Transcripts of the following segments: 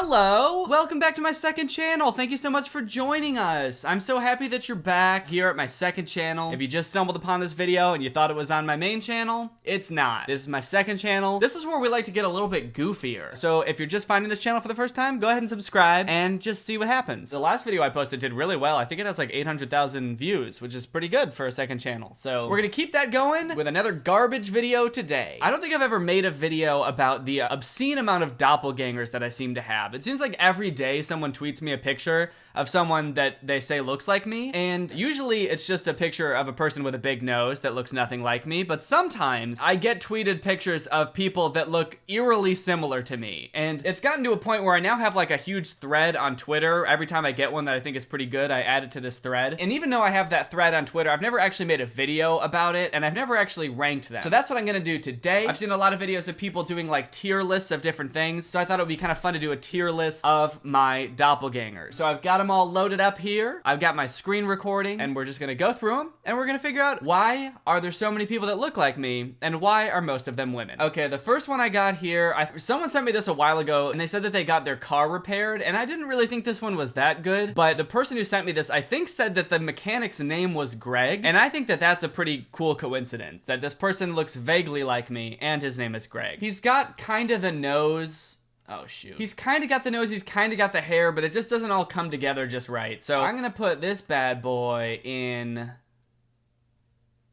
Hello! Welcome back to my second channel. Thank you so much for joining us. I'm so happy that you're back here at my second channel. If you just stumbled upon this video and you thought it was on my main channel, it's not. This is my second channel. This is where we like to get a little bit goofier. So if you're just finding this channel for the first time, go ahead and subscribe and just see what happens. The last video I posted did really well. I think it has like 800,000 views, which is pretty good for a second channel. So we're gonna keep that going with another garbage video today. I don't think I've ever made a video about the obscene amount of doppelgangers that I seem to have. It seems like every day someone tweets me a picture of someone that they say looks like me, and usually it's just a picture of a person with a big nose that looks nothing like me, but sometimes I get tweeted pictures of people that look eerily similar to me, and it's gotten to a point where I now have like a huge thread on Twitter. Every time I get one that I think is pretty good, I add it to this thread, and even though I have that thread on Twitter, I've never actually made a video about it, and I've never actually ranked them. So that's what I'm gonna do today. I've seen a lot of videos of people doing like tier lists of different things, so I thought it would be kind of fun to do a tier list of my doppelgangers. So I've got them all loaded up here. I've got my screen recording, and we're just gonna go through them, and we're gonna figure out why are there so many people that look like me, and why are most of them women. Okay, the first one I got here, someone sent me this a while ago, and they said that they got their car repaired, and I didn't really think this one was that good, but the person who sent me this, I think, said that the mechanic's name was Greg, and I think that that's a pretty cool coincidence, that this person looks vaguely like me, and his name is Greg. He's got kind of the nose. Oh, shoot. He's kind of got the nose, he's kind of got the hair, but it just doesn't all come together just right. So I'm gonna put this bad boy in...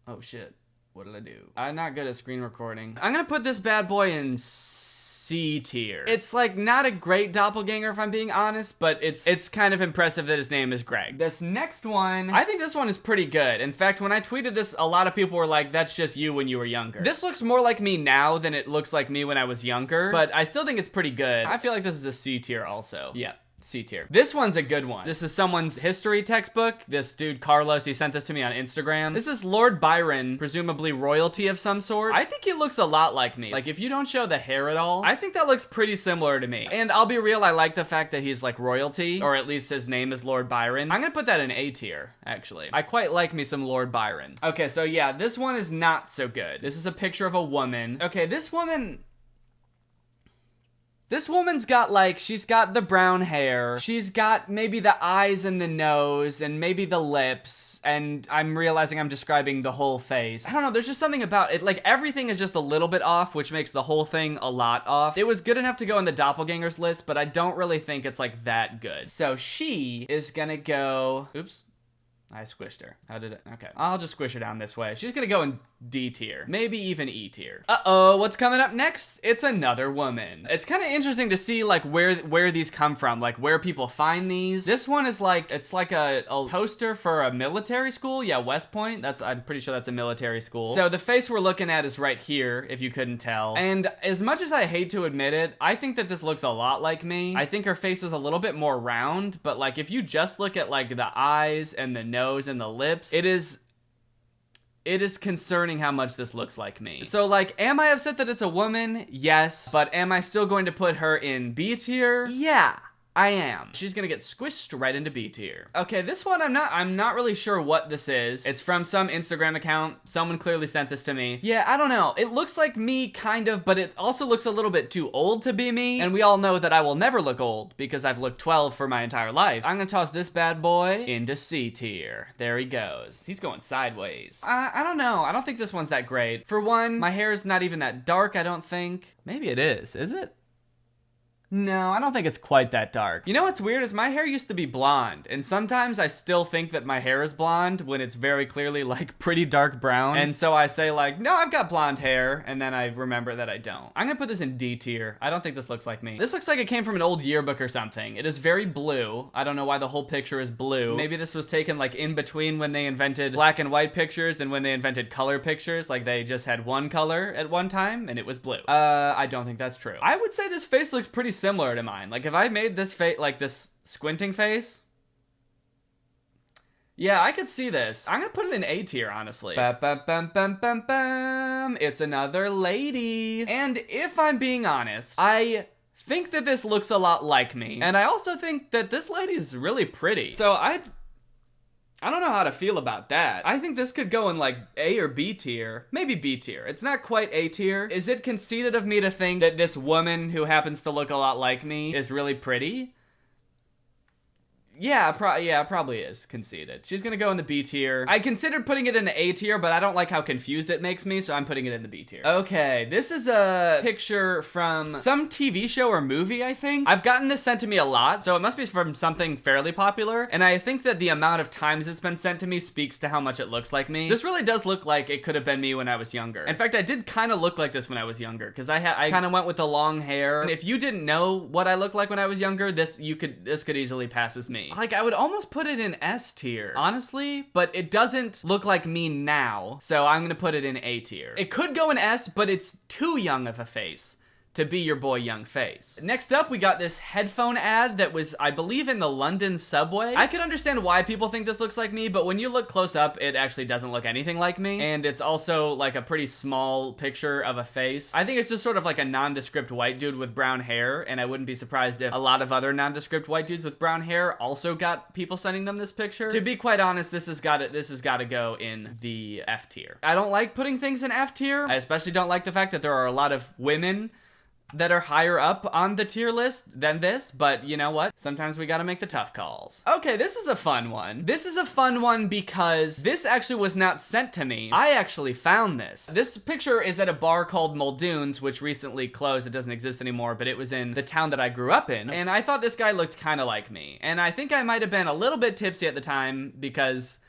Oh, shit. What did I do? I'm not good at screen recording. I'm gonna put this bad boy in C tier. It's like not a great doppelganger if I'm being honest, but it's kind of impressive that his name is Greg. This next one, I think this one is pretty good. In fact, when I tweeted this, a lot of people were like, that's just you when you were younger. This looks more like me now than it looks like me when I was younger, but I still think it's pretty good. I feel like this is a C tier also. Yeah. C tier. This one's a good one. This is someone's history textbook. This dude, Carlos, he sent this to me on Instagram. This is Lord Byron, presumably royalty of some sort. I think he looks a lot like me. Like, if you don't show the hair at all, I think that looks pretty similar to me. And I'll be real, I like the fact that he's like royalty, or at least his name is Lord Byron. I'm gonna put that in A tier, actually. I quite like me some Lord Byron. Okay, so yeah, this one is not so good. This is a picture of a woman. Okay, this woman's got like, she's got the brown hair, she's got maybe the eyes and the nose, and maybe the lips, and I'm realizing I'm describing the whole face. I don't know, there's just something about it, like everything is just a little bit off, which makes the whole thing a lot off. It was good enough to go in the doppelgangers list, but I don't really think it's like that good. So she is gonna go, oops. I squished her. How did it? Okay. I'll just squish her down this way. She's gonna go in D tier. Maybe even E tier. Uh-oh, what's coming up next? It's another woman. It's kind of interesting to see like where these come from, like where people find these. This one is like, it's like a poster for a military school. Yeah, West Point. I'm pretty sure that's a military school. So the face we're looking at is right here, if you couldn't tell. And as much as I hate to admit it, I think that this looks a lot like me. I think her face is a little bit more round, but like if you just look at like the eyes and the nose and the lips, it is concerning how much this looks like me. So like, am I upset that it's a woman? Yes. But am I still going to put her in B tier? Yeah. I am. She's gonna get squished right into B tier. Okay, this one I'm not really sure what this is. It's from some Instagram account. Someone clearly sent this to me. Yeah, I don't know. It looks like me, kind of, but it also looks a little bit too old to be me. And we all know that I will never look old because I've looked 12 for my entire life. I'm gonna toss this bad boy into C tier. There he goes. He's going sideways. I don't know. I don't think this one's that great. For one, my hair is not even that dark, I don't think. Maybe it is it? No, I don't think it's quite that dark. You know what's weird is my hair used to be blonde, and sometimes I still think that my hair is blonde when it's very clearly like pretty dark brown. And so I say like, no, I've got blonde hair, and then I remember that I don't. I'm gonna put this in D tier. I don't think this looks like me. This looks like it came from an old yearbook or something. It is very blue. I don't know why the whole picture is blue. Maybe this was taken like in between when they invented black and white pictures and when they invented color pictures. Like they just had one color at one time and it was blue. I don't think that's true. I would say this face looks pretty similar to mine. Like if I made this face, like this squinting face, yeah, I could see this. I'm gonna put it in A tier, honestly. Ba, ba, bum, bum, bum, bum. It's another lady. And if I'm being honest, I think that this looks a lot like me. And I also think that this lady's really pretty. So I don't know how to feel about that. I think this could go in like A or B tier. Maybe B tier. It's not quite A tier. Is it conceited of me to think that this woman who happens to look a lot like me is really pretty? Yeah, probably is conceited. She's gonna go in the B tier. I considered putting it in the A tier, but I don't like how confused it makes me, so I'm putting it in the B tier. Okay, this is a picture from some TV show or movie, I think. I've gotten this sent to me a lot, so it must be from something fairly popular, and I think that the amount of times it's been sent to me speaks to how much it looks like me. This really does look like it could have been me when I was younger. In fact, I did kind of look like this when I was younger, because I kind of went with the long hair, and if you didn't know what I looked like when I was younger, this could easily pass as me. Like, I would almost put it in S tier, honestly, but it doesn't look like me now, so I'm gonna put it in A tier. It could go in S, but it's too young of a face to be your boy Young Face. Next up, we got this headphone ad that was, I believe, in the London subway. I could understand why people think this looks like me, but when you look close up, it actually doesn't look anything like me. And it's also like a pretty small picture of a face. I think it's just sort of like a nondescript white dude with brown hair, and I wouldn't be surprised if a lot of other nondescript white dudes with brown hair also got people sending them this picture. To be quite honest, this has got to go in the F tier. I don't like putting things in F tier. I especially don't like the fact that there are a lot of women that are higher up on the tier list than this, but you know what? Sometimes we gotta make the tough calls. Okay, this is a fun one. This is a fun one because this actually was not sent to me. I actually found this. This picture is at a bar called Muldoon's, which recently closed. It doesn't exist anymore, but it was in the town that I grew up in, and I thought this guy looked kind of like me. And I think I might have been a little bit tipsy at the time because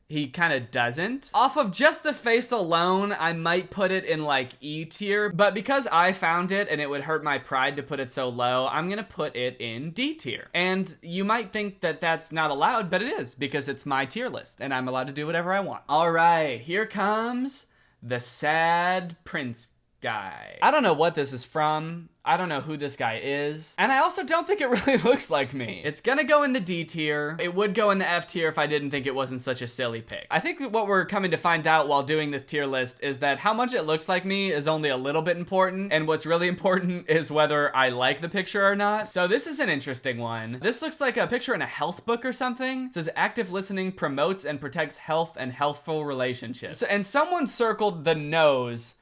he kind of doesn't. Off of just the face alone, I might put it in like E tier, but because I found it and it would hurt my pride to put it so low, I'm gonna put it in D tier. And you might think that that's not allowed, but it is, because it's my tier list and I'm allowed to do whatever I want. All right, here comes the sad prince guy. I don't know what this is from. I don't know who this guy is. And I also don't think it really looks like me. It's gonna go in the D tier. It would go in the F tier if I didn't think it wasn't such a silly pick. I think what we're coming to find out while doing this tier list is that how much it looks like me is only a little bit important, and what's really important is whether I like the picture or not. So this is an interesting one. This looks like a picture in a health book or something. It says active listening promotes and protects health and healthful relationships. And someone circled the nose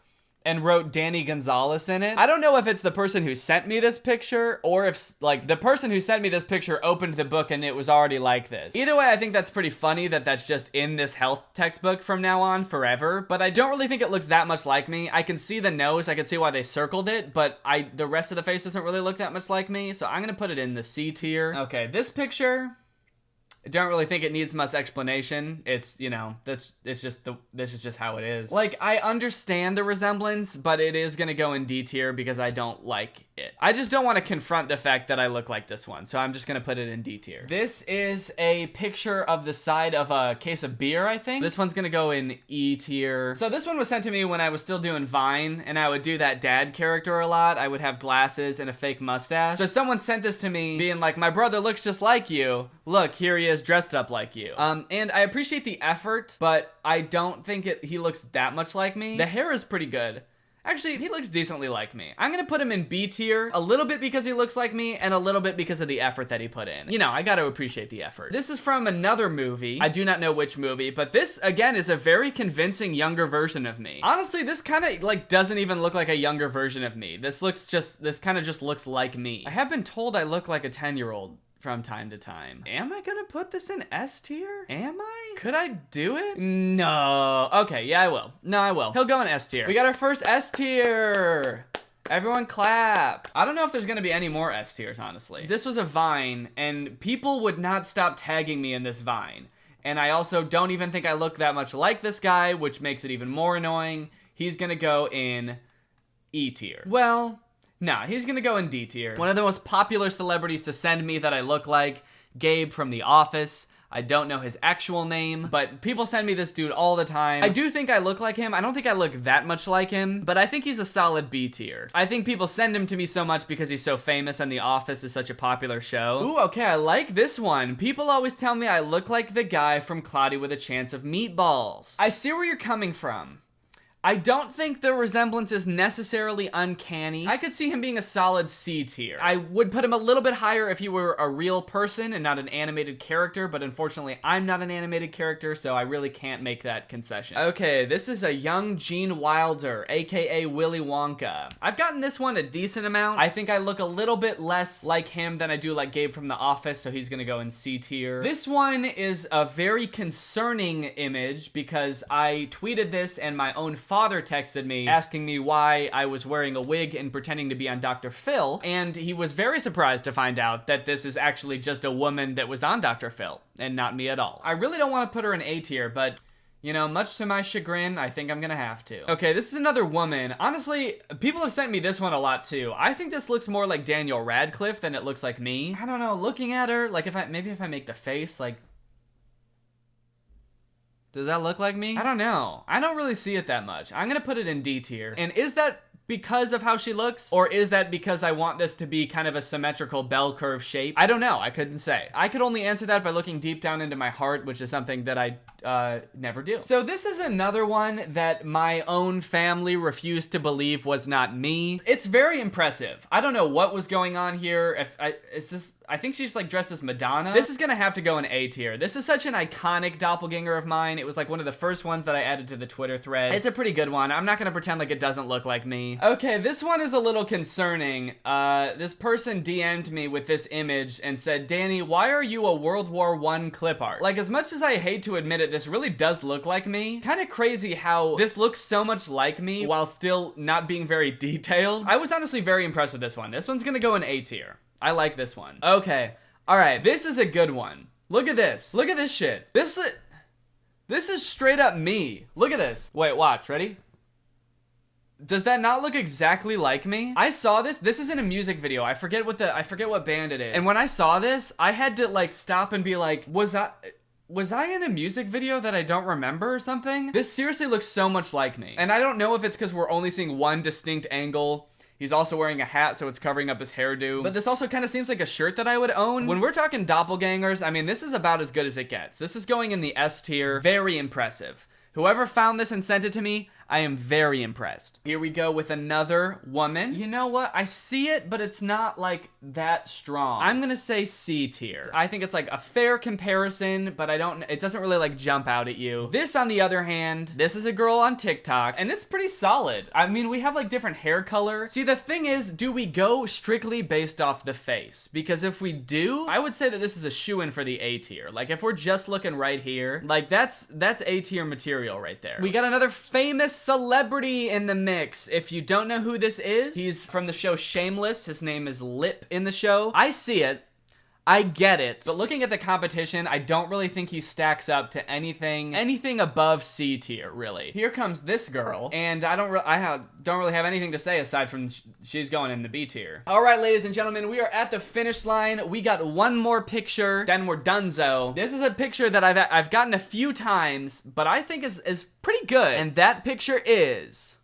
and wrote Danny Gonzalez in it. I don't know if it's the person who sent me this picture or if like the person who sent me this picture opened the book and it was already like this. Either way, I think that's pretty funny that that's just in this health textbook from now on forever, but I don't really think it looks that much like me. I can see the nose, I can see why they circled it, but the rest of the face doesn't really look that much like me, so I'm gonna put it in the C tier. Okay, this picture, I don't really think it needs much explanation. It's, you know, this is just how it is. Like, I understand the resemblance, but it is gonna go in D tier because I don't like it. I just don't want to confront the fact that I look like this one, so I'm just gonna put it in D tier. This is a picture of the side of a case of beer, I think. This one's gonna go in E tier. So this one was sent to me when I was still doing Vine, and I would do that dad character a lot. I would have glasses and a fake mustache. So someone sent this to me being like, my brother looks just like you. Look, here he is dressed up like you. And I appreciate the effort, but I don't think he looks that much like me. The hair is pretty good. Actually, he looks decently like me. I'm gonna put him in B tier, a little bit because he looks like me, and a little bit because of the effort that he put in. You know, I gotta appreciate the effort. This is from another movie. I do not know which movie, but this, again, is a very convincing younger version of me. Honestly, this kind of, like, doesn't even look like a younger version of me. This kind of just looks like me. I have been told I look like a 10-year-old from time to time. Am I gonna put this in S tier? Am I? Could I do it? No. Okay, yeah, I will. No, I will. He'll go in S tier. We got our first S tier. Everyone clap. I don't know if there's gonna be any more S tiers, honestly. This was a Vine, and people would not stop tagging me in this Vine. And I also don't even think I look that much like this guy, which makes it even more annoying. He's gonna go in E tier. Well, nah, he's gonna go in D tier. One of the most popular celebrities to send me that I look like, Gabe from The Office. I don't know his actual name, but people send me this dude all the time. I do think I look like him. I don't think I look that much like him, but I think he's a solid B tier. I think people send him to me so much because he's so famous and The Office is such a popular show. Ooh, okay, I like this one. People always tell me I look like the guy from Cloudy with a Chance of Meatballs. I see where you're coming from. I don't think the resemblance is necessarily uncanny. I could see him being a solid C tier. I would put him a little bit higher if he were a real person and not an animated character, but unfortunately I'm not an animated character, so I really can't make that concession. Okay, this is a young Gene Wilder, aka Willy Wonka. I've gotten this one a decent amount. I think I look a little bit less like him than I do like Gabe from The Office, so he's gonna go in C tier. This one is a very concerning image because I tweeted this and my own father texted me asking me why I was wearing a wig and pretending to be on Dr. Phil, and he was very surprised to find out that this is actually just a woman that was on Dr. Phil and not me at all. I really don't want to put her in A tier, but you know, much to my chagrin, I think I'm gonna have to. Okay, this is another woman. Honestly, people have sent me this one a lot too. I think this looks more like Daniel Radcliffe than it looks like me. I don't know, looking at her, like maybe if I make the face, like, does that look like me? I don't know. I don't really see it that much. I'm gonna put it in D tier. And is that because of how she looks? Or is that because I want this to be kind of a symmetrical bell curve shape? I don't know. I couldn't say. I could only answer that by looking deep down into my heart, which is something that I never do. So this is another one that my own family refused to believe was not me. It's very impressive. I don't know what was going on here. I think she's like dressed as Madonna. This is gonna have to go in A tier. This is such an iconic doppelganger of mine. It was like one of the first ones that I added to the Twitter thread. It's a pretty good one. I'm not gonna pretend like it doesn't look like me. Okay, this one is a little concerning. This person DM'd me with this image and said, Danny, why are you a World War I clip art? Like, as much as I hate to admit it, this really does look like me. Kind of crazy how this looks so much like me while still not being very detailed. I was honestly very impressed with this one. This one's gonna go in A tier. I like this one. Okay. All right. This is a good one. Look at this. Look at this shit. This is straight up me. Look at this. Wait, watch. Ready? Does that not look exactly like me? I saw this. This is in a music video. I forget what band it is. And when I saw this, I had to like stop and be like, was I in a music video that I don't remember or something? This seriously looks so much like me. And I don't know if it's because we're only seeing one distinct angle. He's also wearing a hat, so it's covering up his hairdo. But this also kind of seems like a shirt that I would own. When we're talking doppelgangers, I mean, this is about as good as it gets. This is going in the S tier. Very impressive. Whoever found this and sent it to me, I am very impressed. Here we go with another woman. You know what? I see it, but it's not like that strong. I'm gonna say C tier. I think it's like a fair comparison, but it doesn't really like jump out at you. This, on the other hand, this is a girl on TikTok, and it's pretty solid. I mean, we have like different hair color. See, the thing is, do we go strictly based off the face? Because if we do, I would say that this is a shoo-in for the A tier. Like, if we're just looking right here, like that's A tier material right there. We got another famous celebrity in the mix. If you don't know who this is, he's from the show Shameless. His name is Lip in the show. I see it. I get it. But looking at the competition, I don't really think he stacks up to anything above C tier, really. Here comes this girl, and I don't really have anything to say aside from she's going in the B tier. All right, ladies and gentlemen, we are at the finish line. We got one more picture, then we're donezo. This is a picture that I've gotten a few times, but I think is pretty good. And that picture is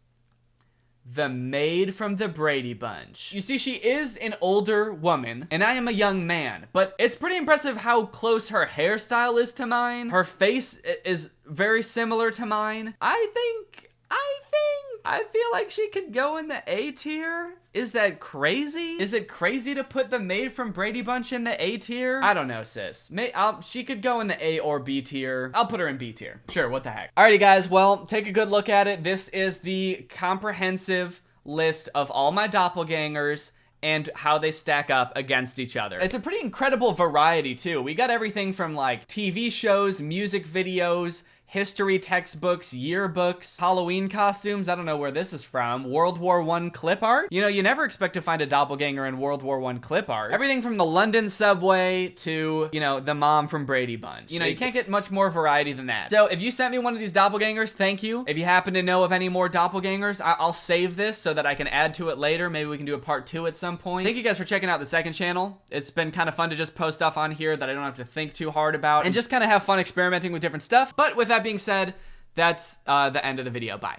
the maid from the Brady Bunch. You see, she is an older woman, and I am a young man, but it's pretty impressive how close her hairstyle is to mine. Her face is very similar to mine. I feel like she could go in the A tier. Is that crazy? Is it crazy to put the maid from Brady Bunch in the A tier? I don't know, sis. She could go in the A or B tier. I'll put her in B tier. Sure, what the heck. Alrighty, guys, well, take a good look at it. This is the comprehensive list of all my doppelgangers and how they stack up against each other. It's a pretty incredible variety, too. We got everything from, like, TV shows, music videos, history textbooks, yearbooks, Halloween costumes. I don't know where this is from. World War I clip art. You know, you never expect to find a doppelganger in World War I clip art. Everything from the London subway to, you know, the mom from Brady Bunch. You know, you can't get much more variety than that. So if you sent me one of these doppelgangers, thank you. If you happen to know of any more doppelgangers, I'll save this so that I can add to it later. Maybe we can do a part 2 at some point. Thank you guys for checking out the second channel. It's been kind of fun to just post stuff on here that I don't have to think too hard about and just kind of have fun experimenting with different stuff. But with that being said, that's the end of the video. Bye.